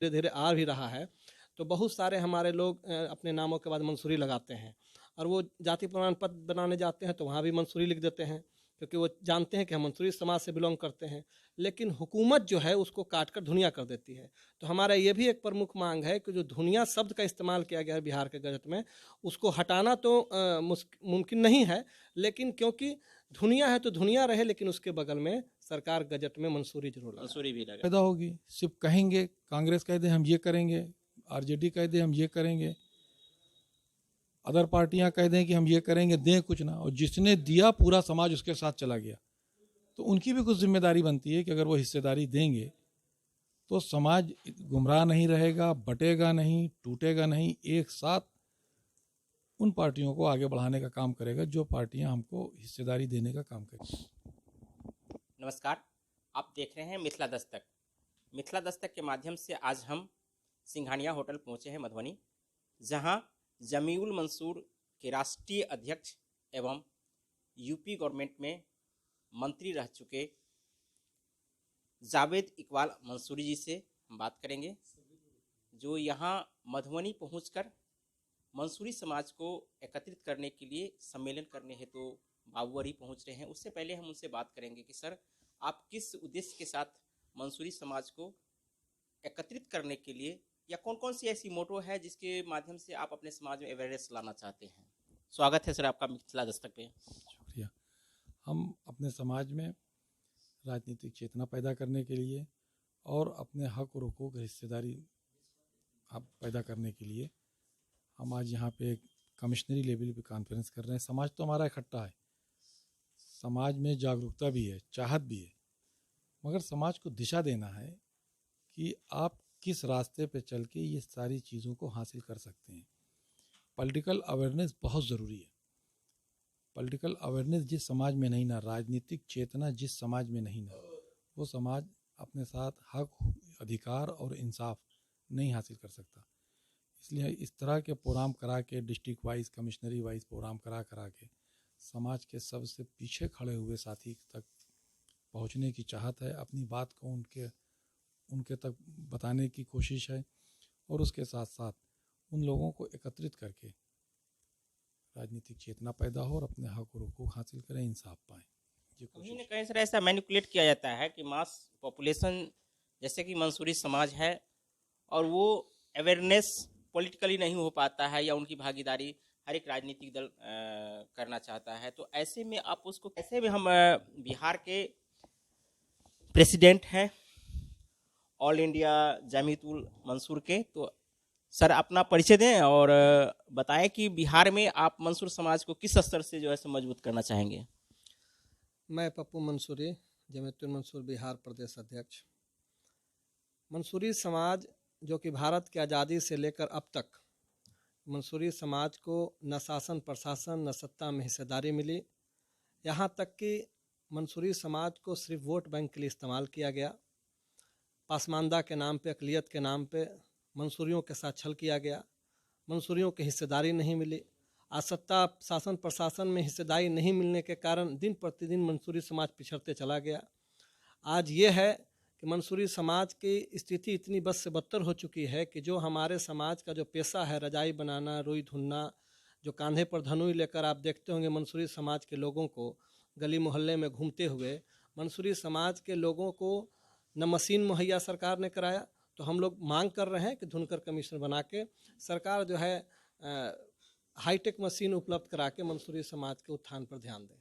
धीरे धीरे आ भी रहा है। तो बहुत सारे हमारे लोग अपने नामों के बाद मंसूरी लगाते हैं, और वो जाति प्रमाण पत्र बनाने जाते हैं तो वहाँ भी मंसूरी लिख देते हैं, क्योंकि वो जानते हैं कि हम मंसूरी समाज से बिलोंग करते हैं। लेकिन हुकूमत जो है उसको काट कर धुनिया कर देती है। तो हमारा ये भी एक प्रमुख मांग है कि जो धुनिया शब्द का इस्तेमाल किया गया है बिहार के गजट में, उसको हटाना तो मुमकिन नहीं है, लेकिन क्योंकि धुनिया है तो धुनिया रहे, लेकिन उसके बगल में सरकार गजट में मंसूरी जरूर लगाए। मंसूरी भी लगा पैदा होगी। सिर्फ कहेंगे, कांग्रेस कह दे हम ये करेंगे, आरजेडी कह दे हम ये करेंगे, अदर पार्टियां कह दें कि हम ये करेंगे, दें कुछ ना, और जिसने दिया पूरा समाज उसके साथ चला गया, तो उनकी भी कुछ जिम्मेदारी बनती है कि अगर वो हिस्सेदारी देंगे तो समाज गुमराह नहीं रहेगा, बटेगा नहीं, टूटेगा नहीं, एक साथ उन पार्टियों को आगे बढ़ाने का काम करेगा जो पार्टियां हमको हिस्सेदारी देने का काम करेंगी। नमस्कार, आप देख रहे हैं मिथिला दस्तक। मिथिला दस्तक के माध्यम से आज हम सिंघानिया होटल पहुंचे हैं मधुबनी, जहां जमीउल मंसूर के राष्ट्रीय अध्यक्ष एवं यूपी गवर्नमेंट में मंत्री रह चुके जावेद इकबाल मंसूरी जी से हम बात करेंगे, जो यहाँ मधुबनी पहुंचकर मंसूरी समाज को एकत्रित करने के लिए सम्मेलन करने हेतु तो बाबूवरी पहुंच रहे हैं। उससे पहले हम उनसे बात करेंगे कि सर, आप किस उद्देश्य के साथ मंसूरी समाज को एकत्रित करने के लिए, या कौन कौन सी ऐसी मोटो है जिसके माध्यम से आप अपने समाज में अवेयरनेस लाना चाहते हैं? स्वागत है सर आपका मिथिला दस्तक पे। शुक्रिया। हम अपने समाज में राजनीतिक चेतना पैदा करने के लिए और अपने हक और हुकूक हिस्सेदारी पैदा करने के लिए हम आज यहाँ पे एक कमिश्नरी लेवल पे कॉन्फ्रेंस कर रहे हैं। समाज तो हमारा इकट्ठा है, समाज में जागरूकता भी है, चाहत भी है, मगर समाज को दिशा देना है कि आप किस रास्ते पे चल के ये सारी चीज़ों को हासिल कर सकते हैं। पॉलिटिकल अवेयरनेस बहुत ज़रूरी है। पॉलिटिकल अवेयरनेस जिस समाज में नहीं ना, राजनीतिक चेतना जिस समाज में नहीं ना, वो समाज अपने साथ हक, अधिकार और इंसाफ नहीं हासिल कर सकता। इसलिए इस तरह के प्रोग्राम करा के, डिस्ट्रिक्ट वाइज, कमिश्नरी वाइज प्रोग्राम करा के समाज के सबसे पीछे खड़े हुए साथी तक पहुंचने की चाहत है। अपनी बात को उनके तक बताने की कोशिश है, और उसके साथ साथ उन लोगों को एकत्रित करके राजनीतिक चेतना पैदा हो और अपने हक और हुकूक हासिल करें, इंसाफ पाएं। कहीं न कहीं सर ऐसा मैनिपुलेट किया जाता है कि मास पॉपुलेशन जैसे कि मंसूरी समाज है, और वो अवेयरनेस पॉलिटिकली नहीं हो पाता है, या उनकी भागीदारी हर एक राजनीतिक दल करना चाहता है। तो ऐसे में आप उसको कैसे भी, हम बिहार के प्रेसिडेंट हैं ऑल इंडिया जमीयतुल मंसूर के, तो सर अपना परिचय दें और बताएं कि बिहार में आप मंसूर समाज को किस स्तर से जो है मजबूत करना चाहेंगे। मैं पप्पू मंसूरी, जमीयतुल मंसूर बिहार प्रदेश अध्यक्ष। मंसूरी समाज जो कि भारत की आज़ादी से लेकर अब तक, मंसूरी समाज को न शासन प्रशासन न सत्ता में हिस्सेदारी मिली। यहाँ तक कि मंसूरी समाज को सिर्फ वोट बैंक के लिए इस्तेमाल किया गया। पासमानदा के नाम पे, अकलियत के नाम पे मंसूरियों के साथ छल किया गया। मंसूरियों की हिस्सेदारी नहीं मिली। आज सत्ता शासन प्रशासन में हिस्सेदारी नहीं मिलने के कारण दिन प्रतिदिन मंसूरी समाज पिछड़ते चला गया। आज ये है कि मंसूरी समाज की स्थिति इतनी बद से बदतर हो चुकी है कि जो हमारे समाज का जो पेशा है, रजाई बनाना, रुई धुनना, जो कांधे पर धनुई लेकर आप देखते होंगे मंसूरी समाज के लोगों को गली मोहल्ले में घूमते हुए, मंसूरी समाज के लोगों को न मशीन मुहैया सरकार ने कराया। तो हम लोग मांग कर रहे हैं कि धुनकर कमीशन बना के सरकार जो है हाईटेक मशीन उपलब्ध करा के मंसूरी समाज के उत्थान पर ध्यान दें।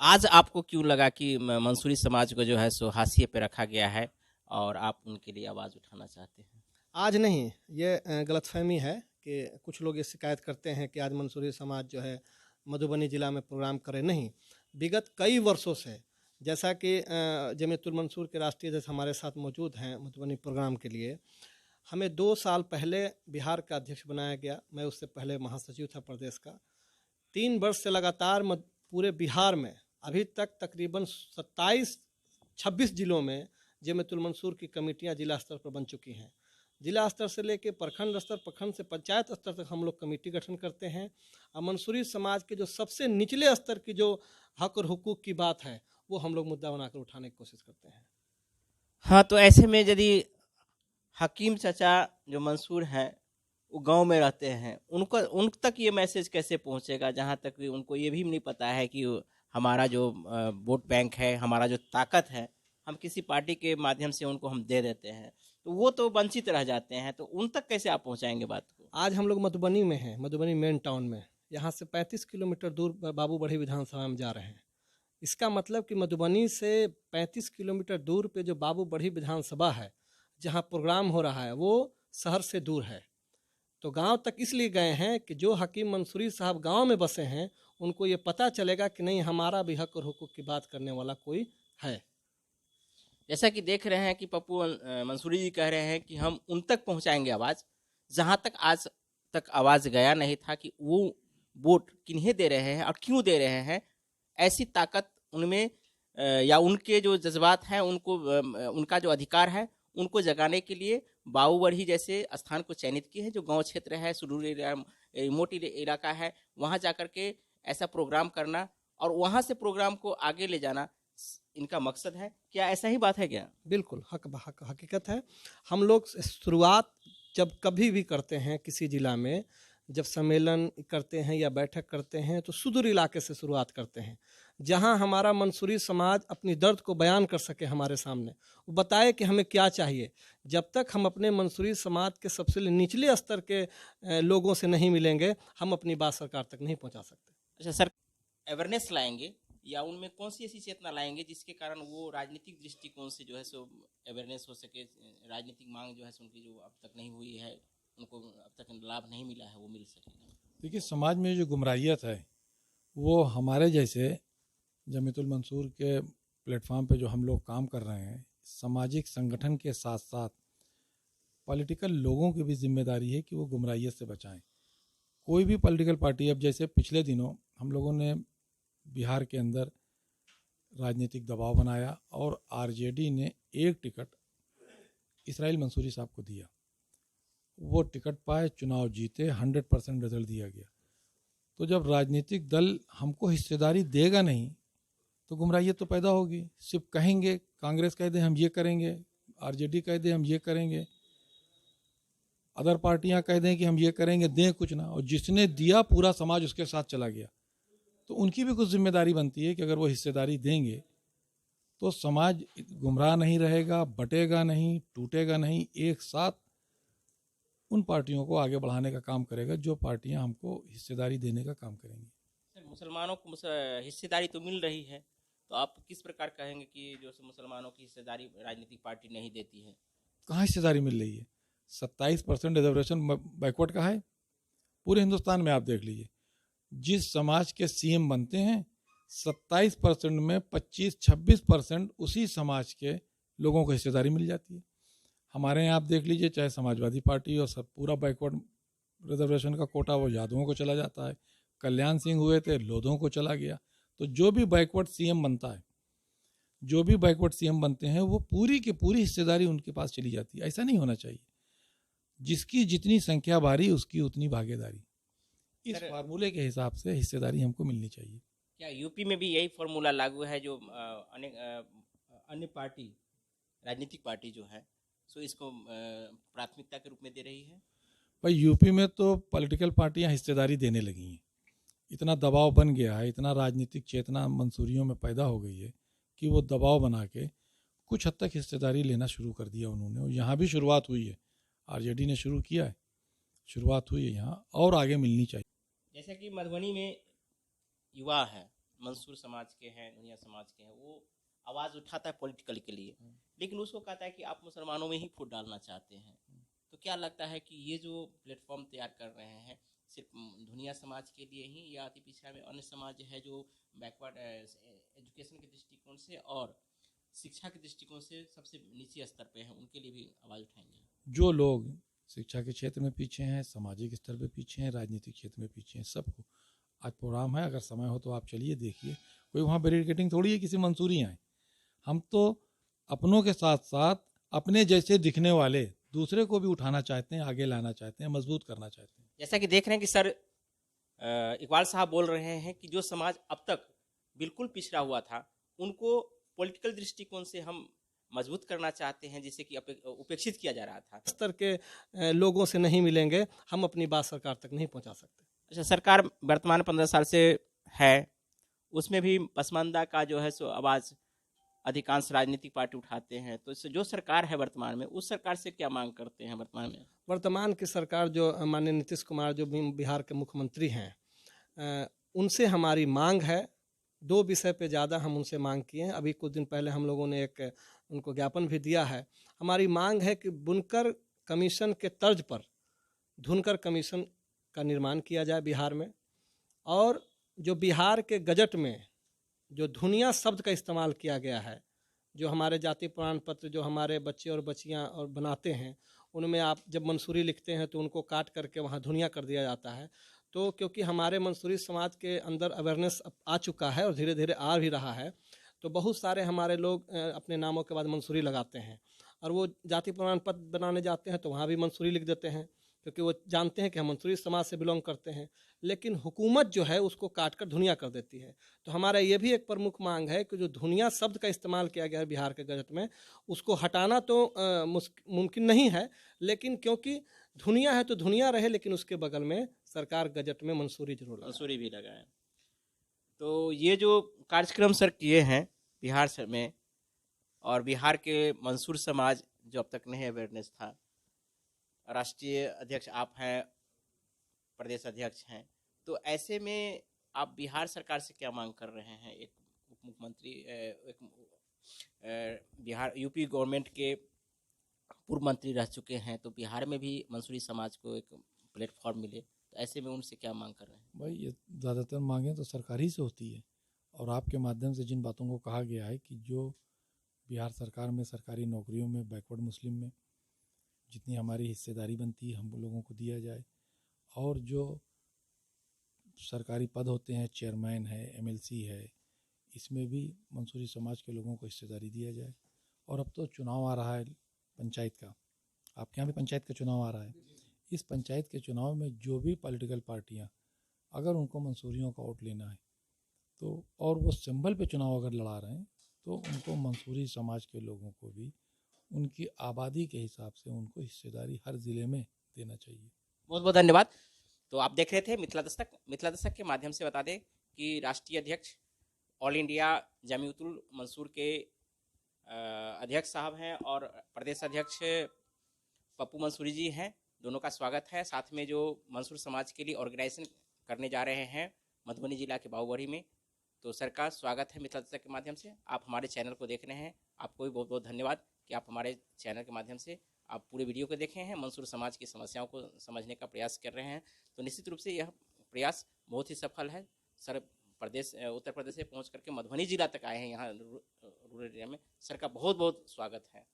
आज आपको क्यों लगा कि मंसूरी समाज को जो है सो हाशिए पे रखा गया है और आप उनके लिए आवाज़ उठाना चाहते हैं? आज नहीं, ये गलतफहमी है कि कुछ लोग ये शिकायत करते हैं कि आज मंसूरी समाज जो है मधुबनी ज़िला में प्रोग्राम करे। नहीं, विगत कई वर्षों से, जैसा कि जमीयतुल मंसूर के राष्ट्रीय अध्यक्ष हमारे साथ मौजूद हैं मधुबनी प्रोग्राम के लिए, हमें 2 साल पहले बिहार का अध्यक्ष बनाया गया। मैं उससे पहले महासचिव था प्रदेश का। 3 वर्ष से लगातार पूरे बिहार में अभी तक तकरीबन 26 जिलों में जमीयतुल मंसूर की कमेटियां जिला स्तर पर बन चुकी हैं। जिला स्तर से लेकर प्रखंड स्तर, प्रखंड से पंचायत स्तर तक हम लोग कमेटी गठन करते हैं। और मंसूरी समाज के जो सबसे निचले स्तर की जो हक और हुकूक की बात है, वो हम लोग मुद्दा बनाकर उठाने की कोशिश करते हैं। हाँ, तो ऐसे में यदि हकीम चाचा जो मंसूर हैं वो गांव में रहते हैं, उन तक ये मैसेज कैसे पहुंचेगा, जहां तक भी उनको ये भी नहीं पता है कि हमारा जो वोट बैंक है, हमारा जो ताकत है, हम किसी पार्टी के माध्यम से उनको हम दे देते हैं, तो वो तो वंचित रह जाते हैं। तो उन तक कैसे आप पहुंचाएंगे बात को? आज हम लोग मधुबनी में हैं, मधुबनी मेन टाउन में। यहाँ से 35 किलोमीटर दूर बाबू बढ़ी विधानसभा में जा रहे हैं। इसका मतलब कि मधुबनी से 35 किलोमीटर दूर पे जो बाबू बढ़ी विधानसभा है, जहाँ प्रोग्राम हो रहा है, वो शहर से दूर है। तो गांव तक इसलिए गए हैं कि जो हकीम मंसूरी साहब गांव में बसे हैं, उनको ये पता चलेगा कि नहीं, हमारा भी हक और हुकूक की बात करने वाला कोई है। जैसा कि देख रहे हैं कि पप्पू मंसूरी जी कह रहे हैं कि हम उन तक पहुंचाएंगे आवाज़, जहां तक आज तक आवाज़ गया नहीं था कि वो वोट किन्हें दे रहे हैं और क्यों दे रहे हैं। ऐसी ताकत उनमें या उनके जो जज्बात हैं, उनको उनका जो अधिकार है, उनको जगाने के लिए बाबूबढ़ी जैसे स्थान को चयनित किए हैं, जो गांव क्षेत्र है, सुदूर रिमोट इलाका है, वहां जाकर के ऐसा प्रोग्राम करना और वहां से प्रोग्राम को आगे ले जाना इनका मकसद है। क्या ऐसा ही बात है क्या? बिल्कुल हकीकत है। हम लोग शुरुआत जब कभी भी करते हैं किसी जिला में, जब सम्मेलन करते हैं या बैठक करते हैं, तो सुदूर इलाके से शुरुआत करते हैं, जहां हमारा मंसूरी समाज अपनी दर्द को बयान कर सके हमारे सामने, वो बताए कि हमें क्या चाहिए। जब तक हम अपने मंसूरी समाज के सबसे निचले स्तर के लोगों से नहीं मिलेंगे, हम अपनी बात सरकार तक नहीं पहुंचा सकते। अच्छा सर, अवेयरनेस लाएंगे या उनमें कौन सी ऐसी चेतना लाएंगे जिसके कारण वो राजनीतिक दृष्टिकोण से जो है सो अवेयरनेस हो सके, राजनीतिक मांग जो है उनकी जो अब तक नहीं हुई है, उनको अब तक लाभ नहीं मिला है, वो मिल सकेगा? देखिए, समाज में जो गुमराहियत है वो हमारे जैसे जमीयतुल मंसूर के प्लेटफॉर्म पे जो हम लोग काम कर रहे हैं, सामाजिक संगठन के साथ साथ पॉलिटिकल लोगों की भी जिम्मेदारी है कि वो गुमराहियत से बचाएं। कोई भी पॉलिटिकल पार्टी, अब जैसे पिछले दिनों हम लोगों ने बिहार के अंदर राजनीतिक दबाव बनाया और आरजेडी ने एक टिकट इसराइल मंसूरी साहब को दिया, वो टिकट पाए, चुनाव जीते, 100% रिजल्ट दिया गया। तो जब राजनीतिक दल हमको हिस्सेदारी देगा नहीं तो गुमराहियत तो पैदा होगी। सिर्फ कहेंगे, कांग्रेस कह दे हम ये करेंगे, आरजेडी कह दे हम ये करेंगे, अदर पार्टियां कह दें कि हम ये करेंगे, दें कुछ ना, और जिसने दिया पूरा समाज उसके साथ चला गया। तो उनकी भी कुछ जिम्मेदारी बनती है कि अगर वो हिस्सेदारी देंगे तो समाज गुमराह नहीं रहेगा, बटेगा नहीं, टूटेगा नहीं, एक साथ उन पार्टियों को आगे बढ़ाने का काम करेगा जो पार्टियां हमको हिस्सेदारी देने का काम करेंगी। सर, मुसलमानों को हिस्सेदारी तो मिल रही है, तो आप किस प्रकार कहेंगे कि जो मुसलमानों की हिस्सेदारी राजनीतिक पार्टी नहीं देती है? कहाँ हिस्सेदारी मिल रही है? 27% रिजर्वेशन बैकवर्ड का है पूरे हिंदुस्तान में। आप देख लीजिए, जिस समाज के सीएम बनते हैं 27% में 25-26% उसी समाज के लोगों को हिस्सेदारी मिल जाती है। हमारे यहाँ आप देख लीजिए, चाहे समाजवादी पार्टी और सब, पूरा बैकवर्ड रिजर्वेशन का कोटा वो यादवों को चला जाता है। कल्याण सिंह हुए थे, लोधों को चला गया। तो जो भी बैकवर्ड सीएम बनता है, जो भी बैकवर्ड सीएम बनते हैं, वो पूरी की पूरी हिस्सेदारी उनके पास चली जाती है। ऐसा नहीं होना चाहिए। जिसकी जितनी संख्या भारी उसकी उतनी भागीदारी, इस फार्मूले के हिसाब से हिस्सेदारी हमको मिलनी चाहिए। क्या यूपी में भी यही फार्मूला लागू है जो अन्य पार्टी, राजनीतिक पार्टी जो है सो इसको प्राथमिकता के रूप में दे रही है? भाई, यूपी में तो पॉलिटिकल पार्टियां हिस्सेदारी देने लगी हैं। इतना दबाव बन गया है, इतना राजनीतिक चेतना मंसूरियों में पैदा हो गई है कि वो दबाव बना के कुछ हद तक हिस्सेदारी लेना शुरू कर दिया उन्होंने। और यहाँ भी शुरुआत हुई है, आरजेडी ने शुरू किया है, शुरुआत हुई है यहाँ, और आगे मिलनी चाहिए। जैसे कि मधुबनी में युवा है, मंसूर समाज के हैं, दुनिया समाज के हैं, वो आवाज़ उठाता है पॉलिटिकल के लिए, लेकिन उसको कहता है कि आप मुसलमानों में ही वोट डालना चाहते हैं। तो क्या लगता है कि ये जो प्लेटफॉर्म तैयार कर रहे हैं सिर्फ दुनिया समाज के लिए ही, या अति पिछड़ा में अन्य समाज है जो बैकवर्ड एजुकेशन के दृष्टिकोण से और शिक्षा के दृष्टिकोण से सबसे नीचे स्तर पे हैं, उनके लिए भी आवाज़ उठाएंगे? जो लोग शिक्षा के क्षेत्र में पीछे हैं, सामाजिक स्तर पे पीछे हैं, राजनीतिक क्षेत्र में पीछे हैं, सबको आज प्रोग्राम है। अगर समय हो तो आप चलिए, देखिए। कोई वहाँ बैरिकेडिंग थोड़ी है किसी मंसूरी आए। हम तो अपनों के साथ साथ अपने जैसे दिखने वाले दूसरे को भी उठाना चाहते हैं, आगे लाना चाहते हैं, मजबूत करना चाहते हैं। जैसा कि देख रहे हैं कि सर इकबाल साहब बोल रहे हैं कि जो समाज अब तक बिल्कुल पिछड़ा हुआ था, उनको पॉलिटिकल दृष्टिकोण से हम मजबूत करना चाहते हैं, जिसे कि उपेक्षित किया जा रहा था। स्तर के लोगों से नहीं मिलेंगे, हम अपनी बात सरकार तक नहीं पहुंचा सकते। अच्छा, सरकार वर्तमान 15 साल से है, उसमें भी पसमानदा का जो है सो आवाज़ अधिकांश राजनीतिक पार्टी उठाते हैं, तो जो सरकार है वर्तमान में, उस सरकार से क्या मांग करते हैं वर्तमान में? वर्तमान की सरकार जो माननीय नीतीश कुमार जो बिहार के मुख्यमंत्री हैं, उनसे हमारी मांग है। 2 विषय पे ज़्यादा हम उनसे मांग किए हैं। अभी कुछ दिन पहले हम लोगों ने एक उनको ज्ञापन भी दिया है। हमारी मांग है कि बुनकर कमीशन के तर्ज पर धुनकर कमीशन का निर्माण किया जाए बिहार में, और जो बिहार के गजट में जो धुनिया शब्द का इस्तेमाल किया गया है, जो हमारे जाति प्रमाण पत्र जो हमारे बच्चे और बच्चियां और बनाते हैं, उनमें आप जब मंसूरी लिखते हैं तो उनको काट करके वहाँ धुनिया कर दिया जाता है। तो क्योंकि हमारे मंसूरी समाज के अंदर अवेयरनेस आ चुका है और धीरे धीरे आ भी रहा है, तो बहुत सारे हमारे लोग अपने नामों के बाद मंसूरी लगाते हैं, और वो जाति प्रमाण पत्र बनाने जाते हैं तो वहाँ भी मंसूरी लिख देते हैं, क्योंकि वो जानते हैं कि हम मंसूरी समाज से बिलोंग करते हैं। लेकिन हुकूमत जो है उसको काट कर धुनिया कर देती है। तो हमारा ये भी एक प्रमुख मांग है कि जो धुनिया शब्द का इस्तेमाल किया गया है बिहार के गजट में, उसको हटाना तो मुमकिन नहीं है, लेकिन क्योंकि धुनिया है तो धुनिया रहे, लेकिन उसके बगल में सरकार गजट में मंसूरी जरूर लगाए। मंसूरी भी लगाए। तो ये जो कार्यक्रम सर किए हैं बिहार में, और बिहार के मंसूर समाज जो अब तक नहीं अवेयरनेस था, राष्ट्रीय अध्यक्ष आप हैं, प्रदेश अध्यक्ष हैं, तो ऐसे में आप बिहार सरकार से क्या मांग कर रहे हैं? एक उप मुख्यमंत्री, बिहार यूपी गवर्नमेंट के पूर्व मंत्री रह चुके हैं, तो बिहार में भी मंसूरी समाज को एक प्लेटफॉर्म मिले, तो ऐसे में उनसे क्या मांग कर रहे हैं? भाई, ये ज़्यादातर मांगें तो सरकारी से होती है, और आपके माध्यम से जिन बातों को कहा गया है कि जो बिहार सरकार में सरकारी नौकरियों में बैकवर्ड मुस्लिम में जितनी हमारी हिस्सेदारी बनती है हम लोगों को दिया जाए, और जो सरकारी पद होते हैं, चेयरमैन है, एमएलसी है, इसमें भी मंसूरी समाज के लोगों को हिस्सेदारी दिया जाए। और अब तो चुनाव आ रहा है पंचायत का, आपके यहाँ भी पंचायत का चुनाव आ रहा है। इस पंचायत के चुनाव में जो भी पॉलिटिकल पार्टियाँ अगर उनको मंसूरियों का वोट लेना है तो, और वो सिंबल पे चुनाव अगर लड़ा रहे हैं, तो उनको मंसूरी समाज के लोगों को भी उनकी आबादी के हिसाब से उनको हिस्सेदारी हर ज़िले में देना चाहिए। बहुत बहुत धन्यवाद। तो आप देख रहे थे मिथिला दस्तक। मिथिला दस्तक के माध्यम से बता दें कि राष्ट्रीय अध्यक्ष ऑल इंडिया जमीयतुल मंसूर के अध्यक्ष साहब हैं, और प्रदेश अध्यक्ष पप्पू मंसूरी जी हैं। दोनों का स्वागत है। साथ में जो मंसूर समाज के लिए ऑर्गेनाइजेशन करने जा रहे हैं मधुबनी जिला के बाहुबड़ी में, तो सर का स्वागत है मिथिला दस्तक के माध्यम से। आप हमारे चैनल को देख रहे हैं, आपको भी बहुत बहुत धन्यवाद कि आप हमारे चैनल के माध्यम से आप पूरे वीडियो को देखे हैं, मंसूर समाज की समस्याओं को समझने का प्रयास कर रहे हैं। तो निश्चित रूप से यह प्रयास बहुत ही सफल है। सर उत्तर प्रदेश से पहुंच करके मधुबनी जिला तक आए हैं, यहाँ रूरल एरिया में। सर का बहुत बहुत स्वागत है।